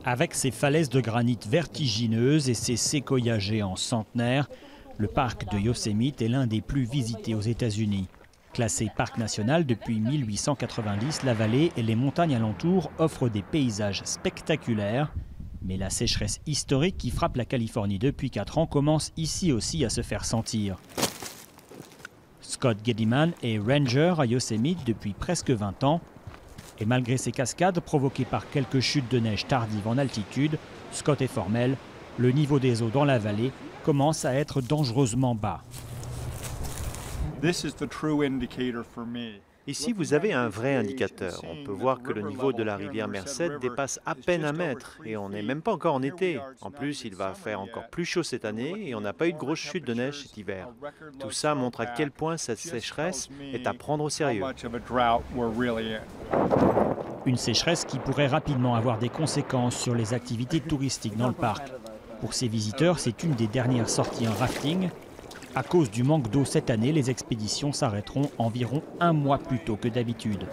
Avec ses falaises de granit vertigineuses et ses séquoias géants centenaires, le parc de Yosemite est l'un des plus visités aux États-Unis. Classé parc national depuis 1890, la vallée et les montagnes alentours offrent des paysages spectaculaires. Mais la sécheresse historique qui frappe la Californie depuis 4 ans commence ici aussi à se faire sentir. Scott Gediman est ranger à Yosemite depuis presque 20 ans. Et malgré ces cascades provoquées par quelques chutes de neige tardives en altitude, Scott est formel, le niveau des eaux dans la vallée commence à être dangereusement bas. Ici, vous avez un vrai indicateur. On peut voir que le niveau de la rivière Merced dépasse à peine 1 mètre et on n'est même pas encore en été. En plus, il va faire encore plus chaud cette année et on n'a pas eu de grosse chute de neige cet hiver. Tout ça montre à quel point cette sécheresse est à prendre au sérieux. Une sécheresse qui pourrait rapidement avoir des conséquences sur les activités touristiques dans le parc. Pour ces visiteurs, c'est une des dernières sorties en rafting. À cause du manque d'eau cette année, les expéditions s'arrêteront environ 1 mois plus tôt que d'habitude.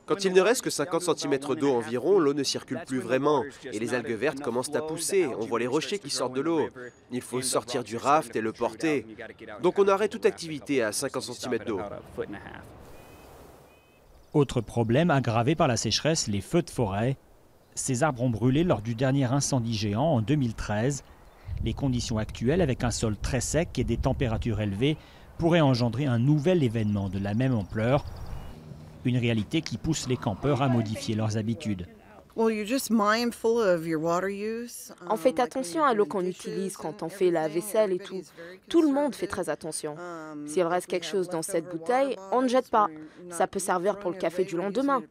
Quand il ne reste que 50 cm d'eau environ, l'eau ne circule plus vraiment et les algues vertes commencent à pousser. On voit les rochers qui sortent de l'eau. Il faut sortir du raft et le porter. Donc on arrête toute activité à 50 cm d'eau. Autre problème aggravé par la sécheresse, les feux de forêt. Ces arbres ont brûlé lors du dernier incendie géant en 2013. Les conditions actuelles, avec un sol très sec et des températures élevées, pourraient engendrer un nouvel événement de la même ampleur. Une réalité qui pousse les campeurs à modifier leurs habitudes. On fait attention à l'eau qu'on utilise quand on fait la vaisselle et tout. Tout le monde fait très attention. S'il reste quelque chose dans cette bouteille, on ne jette pas. Ça peut servir pour le café du lendemain.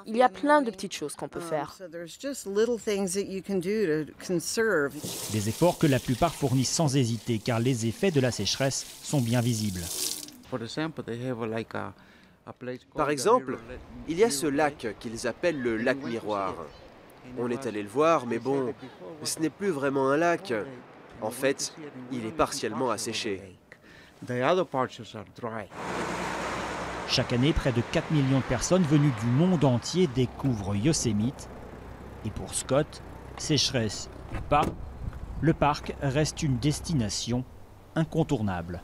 Il y a plein de petites choses qu'on peut faire. Des efforts que la plupart fournissent sans hésiter, car les effets de la sécheresse sont bien visibles. Par exemple, il y a ce lac qu'ils appellent le lac miroir. On est allé le voir, mais bon, ce n'est plus vraiment un lac. En fait, il est partiellement asséché. Chaque année, près de 4 millions de personnes venues du monde entier découvrent Yosemite. Et pour Scott, sécheresse ou pas, le parc reste une destination incontournable.